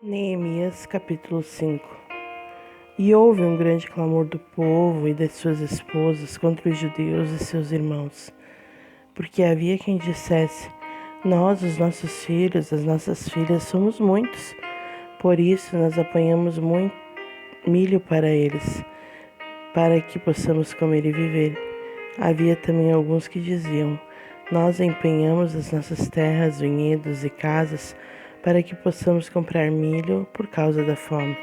Neemias capítulo 5. E houve um grande clamor do povo e das suas esposas contra os judeus e seus irmãos, porque havia quem dissesse: nós, os nossos filhos, as nossas filhas, somos muitos, por isso nós apanhamos muito milho para eles, para que possamos comer e viver. Havia também alguns que diziam: nós empenhamos as nossas terras, vinhedos e casas para que possamos comprar milho por causa da fome.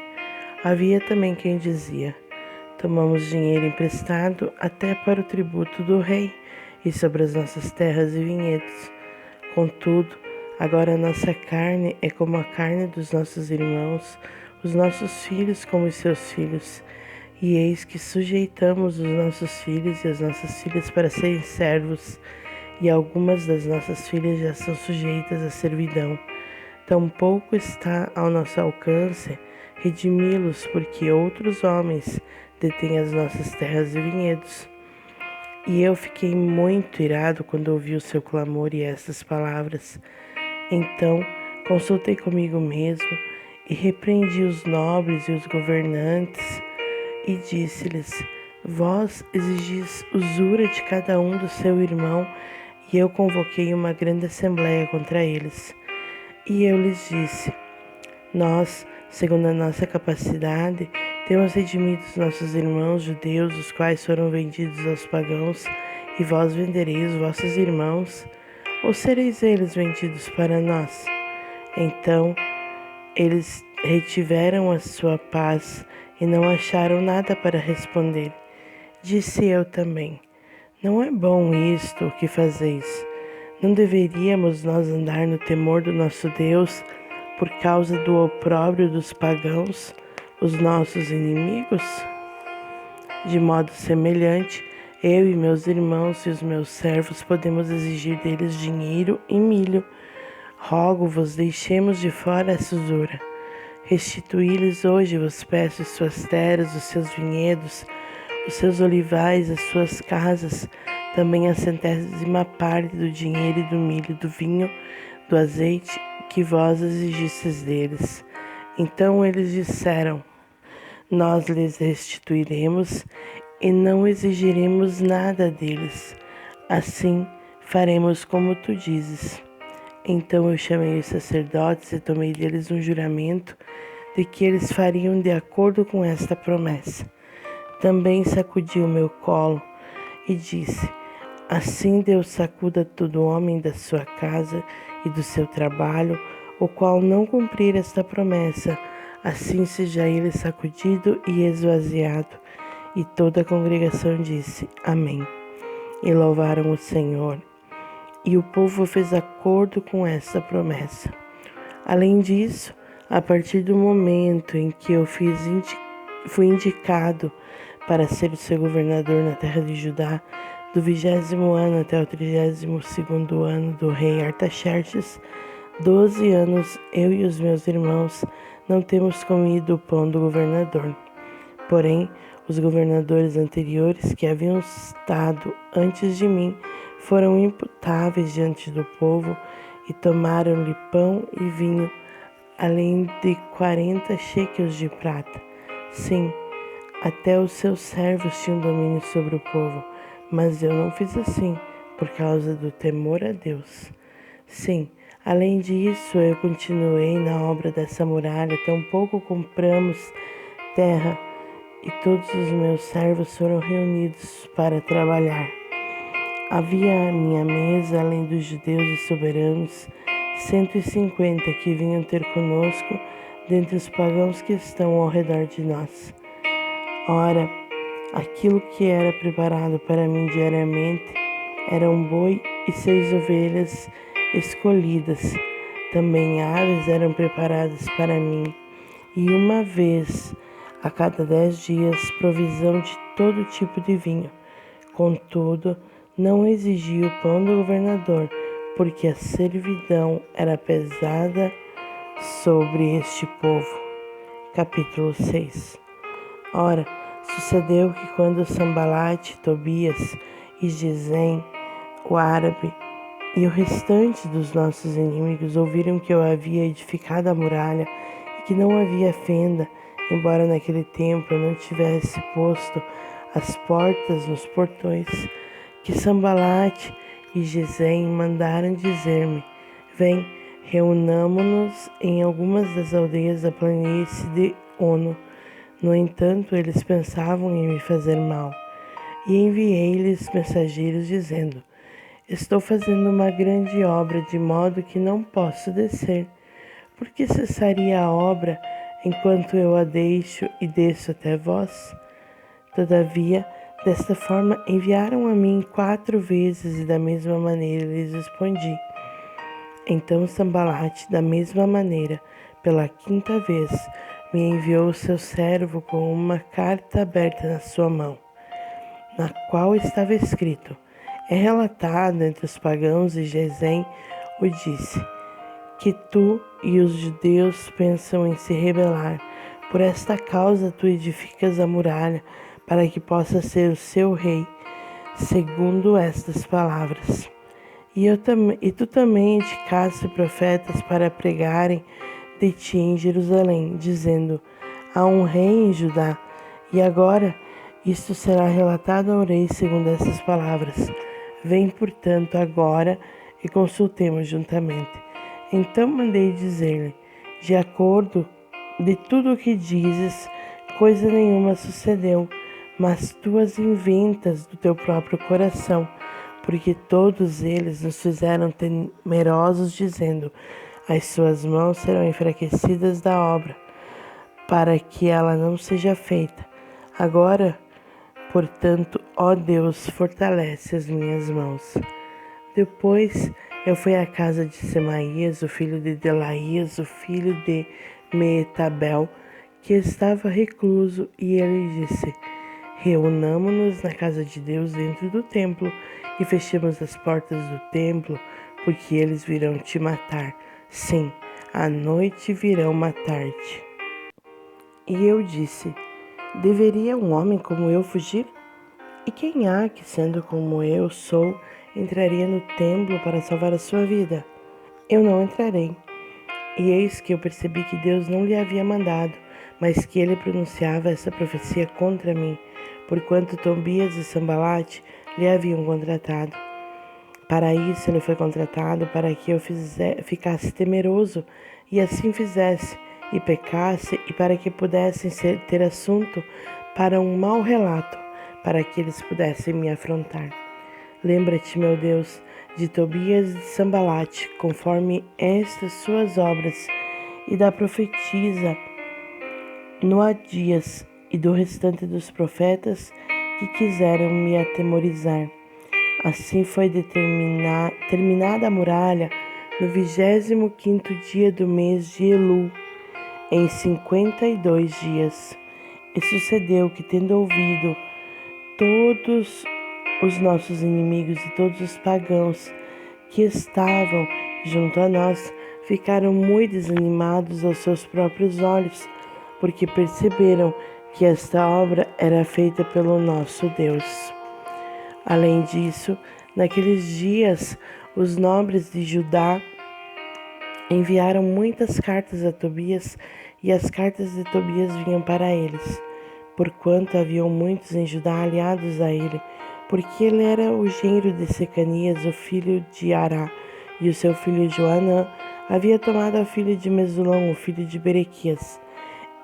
Havia também quem dizia: tomamos dinheiro emprestado até para o tributo do rei e sobre as nossas terras e vinhedos. Contudo, agora a nossa carne é como a carne dos nossos irmãos, os nossos filhos como os seus filhos. E eis que sujeitamos os nossos filhos e as nossas filhas para serem servos, e algumas das nossas filhas já são sujeitas à servidão. Tampouco está ao nosso alcance redimi-los, porque outros homens detêm as nossas terras e vinhedos. E eu fiquei muito irado quando ouvi o seu clamor e essas palavras. Então consultei comigo mesmo e repreendi os nobres e os governantes e disse-lhes: vós exigis usura de cada um do seu irmão, e eu convoquei uma grande assembleia contra eles. E eu lhes disse: nós, segundo a nossa capacidade, temos redimido os nossos irmãos judeus, os quais foram vendidos aos pagãos, e vós vendereis os vossos irmãos, ou sereis eles vendidos para nós? Então eles retiveram a sua paz e não acharam nada para responder. Disse eu também: não é bom isto o que fazeis. Não deveríamos nós andar no temor do nosso Deus por causa do opróbrio dos pagãos, os nossos inimigos? De modo semelhante, eu e meus irmãos e os meus servos podemos exigir deles dinheiro e milho. Rogo-vos, deixemos de fora essa usura. Restituí-lhes hoje, vos peço, as suas terras, os seus vinhedos, os seus olivais, as suas casas, também a 100ª parte do dinheiro e do milho, do vinho, do azeite, que vós exigistes deles. Então eles disseram: nós lhes restituiremos e não exigiremos nada deles. Assim faremos como tu dizes. Então eu chamei os sacerdotes e tomei deles um juramento de que eles fariam de acordo com esta promessa. Também sacudi o meu colo e disse: assim Deus sacuda todo homem da sua casa e do seu trabalho, o qual não cumprir esta promessa, assim seja ele sacudido e esvaziado. E toda a congregação disse: amém. E louvaram o Senhor. E o povo fez acordo com esta promessa. Além disso, a partir do momento em que eu fui indicado para ser o seu governador na terra de Judá, do 20º ano até o 32º ano do rei Artaxerxes, 12 anos, eu e os meus irmãos não temos comido o pão do governador. Porém, os governadores anteriores que haviam estado antes de mim foram imputáveis diante do povo e tomaram-lhe pão e vinho, além de 40 shequels de prata. Sim, até os seus servos tinham domínio sobre o povo, mas eu não fiz assim, por causa do temor a Deus. Sim, além disso, eu continuei na obra dessa muralha, tampouco compramos terra, e todos os meus servos foram reunidos para trabalhar. Havia à minha mesa, além dos judeus e soberanos, 150 que vinham ter conosco dentre os pagãos que estão ao redor de nós. Ora, aquilo que era preparado para mim diariamente era um boi e 6 ovelhas escolhidas. Também aves eram preparadas para mim, e uma vez a cada 10 dias provisão de todo tipo de vinho. Contudo, não exigi o pão do governador, porque a servidão era pesada sobre este povo. Capítulo 6. Ora, sucedeu que quando Sambalate, Tobias e Gesem, o árabe, e o restante dos nossos inimigos ouviram que eu havia edificado a muralha e que não havia fenda, embora naquele tempo eu não tivesse posto as portas nos portões, que Sambalate e Gesem mandaram dizer-me: vem, reunamo-nos em algumas das aldeias da planície de Ono. No entanto, eles pensavam em me fazer mal. E enviei-lhes mensageiros dizendo: estou fazendo uma grande obra, de modo que não posso descer. Por que cessaria a obra enquanto eu a deixo e desço até vós? Todavia, desta forma enviaram a mim 4 vezes, e da mesma maneira lhes respondi. Então Sambalate, da mesma maneira, pela 5ª vez, me enviou o seu servo com uma carta aberta na sua mão, na qual estava escrito: é relatado entre os pagãos, e Gesem o disse, que tu e os judeus pensam em se rebelar. Por esta causa tu edificas a muralha, para que possa ser o seu rei, segundo estas palavras. E tu também indicaste profetas para pregarem de ti em Jerusalém, dizendo: há um rei em Judá. E agora isto será relatado ao rei segundo essas palavras. Vem, portanto, agora e consultemos juntamente. Então mandei dizer-lhe: de acordo de tudo o que dizes, coisa nenhuma sucedeu, mas tu as inventas do teu próprio coração, porque todos eles nos fizeram temerosos, dizendo: as suas mãos serão enfraquecidas da obra, para que ela não seja feita. Agora, portanto, ó Deus, fortalece as minhas mãos. Depois eu fui à casa de Semaías, o filho de Delaías, o filho de Meetabel, que estava recluso, e ele disse: reunamo-nos na casa de Deus dentro do templo e fechemos as portas do templo, porque eles virão te matar. Sim, à noite virão matar-te. E eu disse: deveria um homem como eu fugir? E quem há que, sendo como eu sou, entraria no templo para salvar a sua vida? Eu não entrarei. E eis que eu percebi que Deus não lhe havia mandado, mas que ele pronunciava essa profecia contra mim, porquanto Tobias e Sambalate lhe haviam contratado. Para isso ele foi contratado, para que eu ficasse temeroso, e assim fizesse, e pecasse, e para que pudessem ter assunto para um mau relato, para que eles pudessem me afrontar. Lembra-te, meu Deus, de Tobias e de Sambalate, conforme estas suas obras, e da profetisa Noadias e do restante dos profetas que quiseram me atemorizar. Assim foi terminada a muralha no 25º dia do mês de Elul, em 52 dias. E sucedeu que, tendo ouvido todos os nossos inimigos e todos os pagãos que estavam junto a nós, ficaram muito desanimados aos seus próprios olhos, porque perceberam que esta obra era feita pelo nosso Deus. Além disso, naqueles dias, os nobres de Judá enviaram muitas cartas a Tobias, e as cartas de Tobias vinham para eles, porquanto haviam muitos em Judá aliados a ele, porque ele era o genro de Secanias, o filho de Ará, e o seu filho Joanã havia tomado a filha de Mesulão, o filho de Berequias.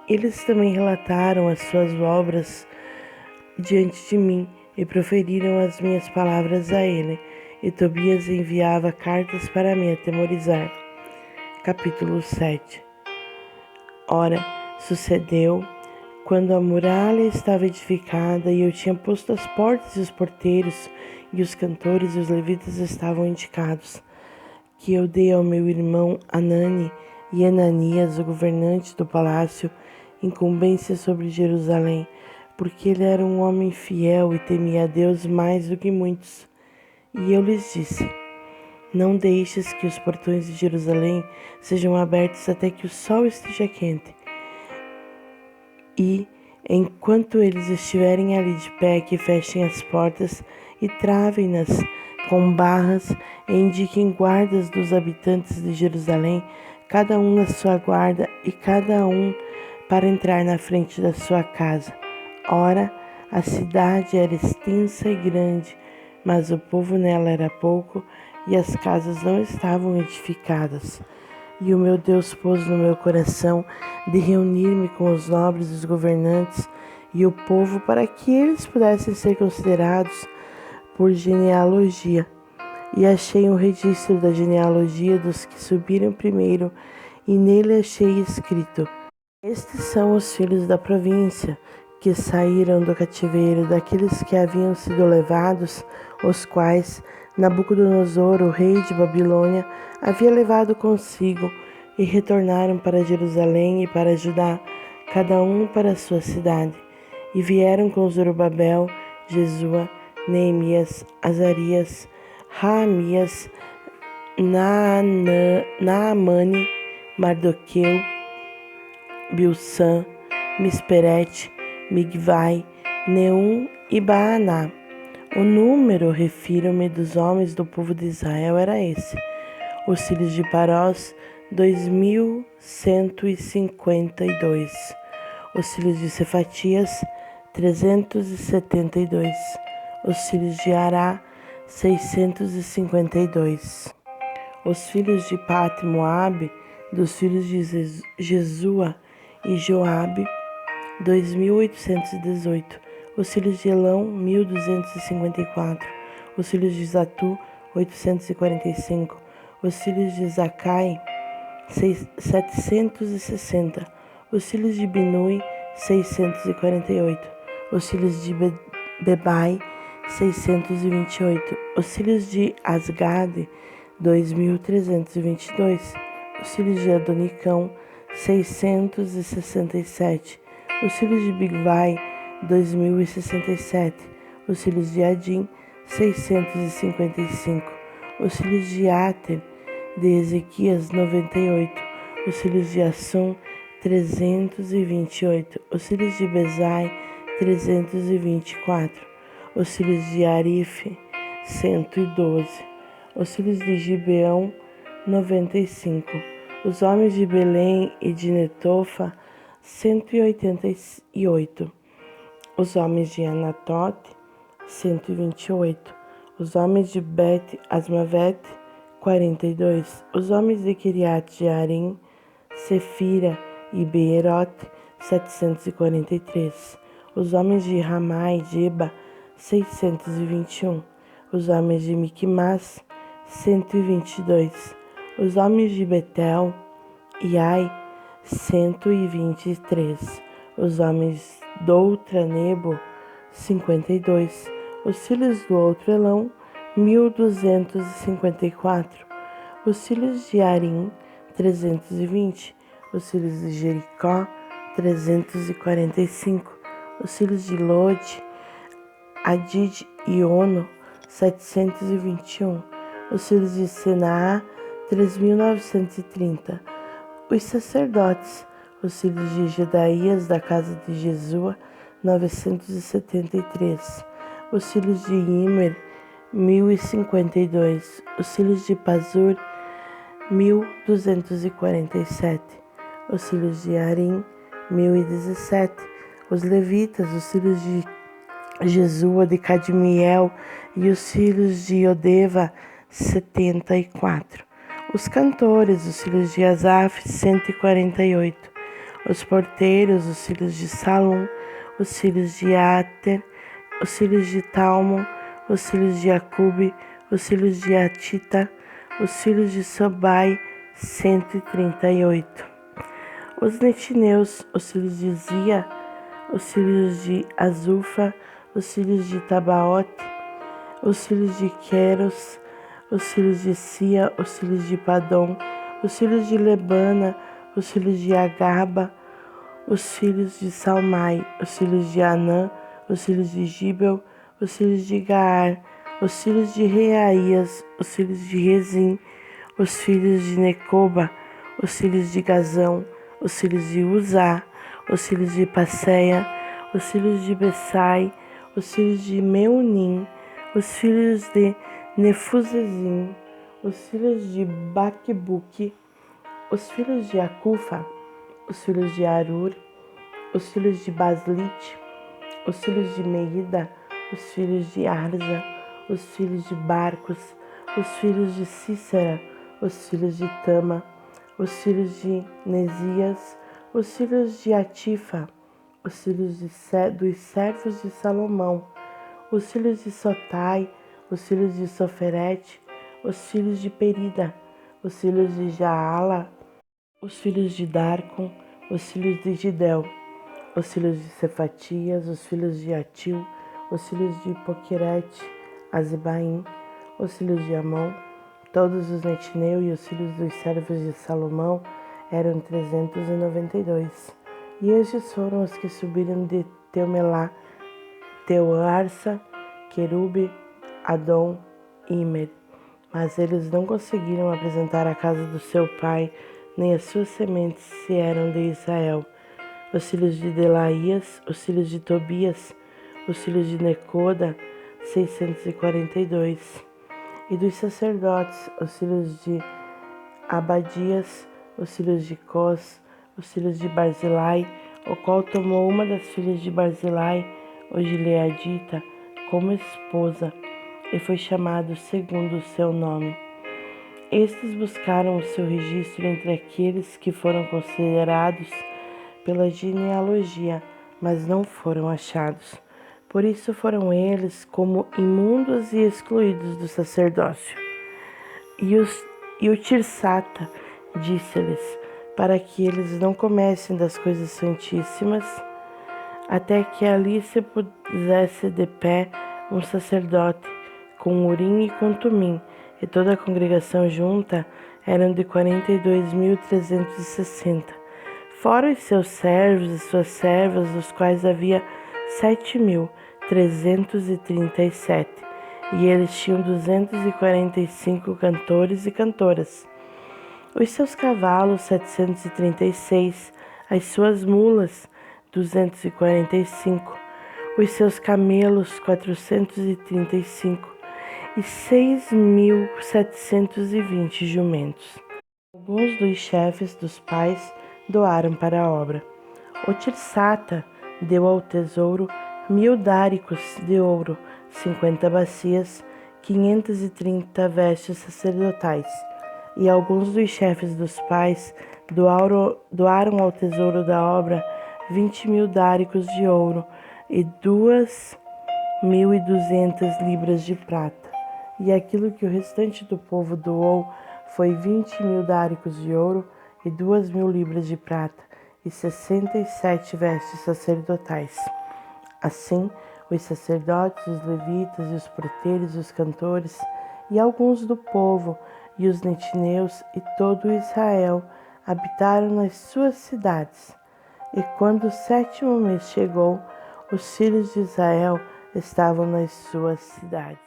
Eles também relataram as suas obras diante de mim, e proferiram as minhas palavras a ele, e Tobias enviava cartas para me atemorizar. Capítulo 7. Ora, sucedeu, quando a muralha estava edificada, e eu tinha posto as portas e os porteiros, e os cantores e os levitas estavam indicados, que eu dei ao meu irmão Anani e Ananias, o governante do palácio, incumbência sobre Jerusalém, porque ele era um homem fiel e temia a Deus mais do que muitos. E eu lhes disse: não deixes que os portões de Jerusalém sejam abertos até que o sol esteja quente. E, enquanto eles estiverem ali de pé, que fechem as portas e travem-nas com barras, e indiquem guardas dos habitantes de Jerusalém, cada um na sua guarda, e cada um para entrar na frente da sua casa. Ora, a cidade era extensa e grande, mas o povo nela era pouco e as casas não estavam edificadas. E o meu Deus pôs no meu coração de reunir-me com os nobres, os governantes e o povo para que eles pudessem ser considerados por genealogia. E achei um registro da genealogia dos que subiram primeiro, e nele achei escrito: estes são os filhos da província, que saíram do cativeiro, daqueles que haviam sido levados, os quais Nabucodonosor, o rei de Babilônia, havia levado consigo, e retornaram para Jerusalém e para Judá, cada um para a sua cidade. E vieram com Zorobabel, Jesua, Neemias, Azarias, Raamias, Naamane, Mardoqueu, Bilsã, Misperete, Migvai, Neum e Baaná. O número, refiro-me, dos homens do povo de Israel era esse: os filhos de Parós, 2.152. Os filhos de Cefatias, 372. Os filhos de Ará, 652. Os filhos de Pat-Moabe, dos filhos de Jesua e Joabe, 2.818. Os filhos de Elão, 1.254. Os filhos de Zatu, 845. Os filhos de Zacai, 760. Os filhos de Binui, 648. Os filhos de Bebai, 628. Os filhos de Asgade, 2.322. Os filhos de Adonicão, 667. Os filhos de Bigvai, 2.067. Os filhos de Adim, 655. Os filhos de Ater, de Ezequias, 98. Os filhos de Assum, 328. Os filhos de Bezai, 324. Os filhos de Arife, 112. Os filhos de Gibeão, 95. Os homens de Belém e de Netofa, 188. Os homens de Anatote, 128. Os homens de Bet-Asmavet, 42. Os homens de Kiriat Jearim, Sefira e Beerote, 743. Os homens de Ramá e Geba, 621. Os homens de Miquimás, 122. Os homens de Betel e Ai, 123. Os homens do outro Nebo, 52. Os filhos do outro Elão, 1.254. Os filhos de Arim, 320. Os filhos de Jericó, 345. Os filhos de Lode, Adid e Ono, 721. Os filhos de Senaá, 3.930. Os sacerdotes, os filhos de Jedaías da casa de Jesua, 973. Os filhos de Imer, 1.052. Os filhos de Pazur, 1.247. Os filhos de Arim, 1.017. Os levitas, os filhos de Jesua de Cadmiel e os filhos de Odeva, 74. Os cantores, os filhos de Asaf, 148. Os porteiros, os filhos de Salom, os filhos de Ater, os filhos de Talmon, os filhos de Acube, os filhos de Atita, os filhos de Sobai, 138. Os netineus, os filhos de Zia, os filhos de Azufa, os filhos de Tabaote, os filhos de Queros, os filhos de Sia, os filhos de Padom, os filhos de Lebana, os filhos de Agaba, os filhos de Salmai, os filhos de Anã, os filhos de Gibel, os filhos de Gaar, os filhos de Reaías, os filhos de Rezim, os filhos de Necoba, os filhos de Gazão, os filhos de Uzá, os filhos de Passeia, os filhos de Bessai, os filhos de Meunim, os filhos de Nefuzezim, os filhos de Baquebuque, os filhos de Acufa, os filhos de Arur, os filhos de Baslite, os filhos de Meida, os filhos de Arza, os filhos de Barcos, os filhos de Cícera, os filhos de Tama, os filhos de Nesias, os filhos de Atifa, os filhos dos servos de Salomão, os filhos de Sotai, os filhos de Soferete, os filhos de Perida, os filhos de Jaala, os filhos de Darcon, os filhos de Gidel, os filhos de Cefatias, os filhos de Atil, os filhos de Poquerete, Azebaim, os filhos de Amon, todos os Netineu e os filhos dos servos de Salomão eram 392. E estes foram os que subiram de Teumelá, Teuarsa, Querube, Adom e Imer. Mas eles não conseguiram apresentar a casa do seu pai, nem as suas sementes se eram de Israel. Os filhos de Delaías, os filhos de Tobias, os filhos de Necoda, 642. E dos sacerdotes, os filhos de Abadias, os filhos de Cós, os filhos de Barzilai, o qual tomou uma das filhas de Barzilai, o Gileadita, como esposa, e foi chamado segundo o seu nome. Estes buscaram o seu registro entre aqueles que foram considerados pela genealogia, mas não foram achados. Por isso foram eles como imundos e excluídos do sacerdócio. E o Tirsata disse-lhes, para que eles não comessem das coisas santíssimas, até que ali se pusesse de pé um sacerdote, com Urim e com Tumim, e toda a congregação junta eram de 42.360, fora os seus servos e suas servas, dos quais havia 7.337, e eles tinham 245 cantores e cantoras. Os seus cavalos, 736, as suas mulas, 245, os seus camelos, 435, e 6.720 jumentos. Alguns dos chefes dos pais doaram para a obra. O Tirsata deu ao tesouro 1.000 dáricos de ouro, 50 bacias, 530 vestes sacerdotais. E alguns dos chefes dos pais doaram ao tesouro da obra 20.000 dáricos de ouro e 2.200 libras de prata. E aquilo que o restante do povo doou foi 20.000 dáricos de ouro e 2.000 libras de prata e 67 vestes sacerdotais. Assim, os sacerdotes, os levitas e os porteiros, os cantores e alguns do povo e os netineus e todo Israel habitaram nas suas cidades. E quando o 7º mês chegou, os filhos de Israel estavam nas suas cidades.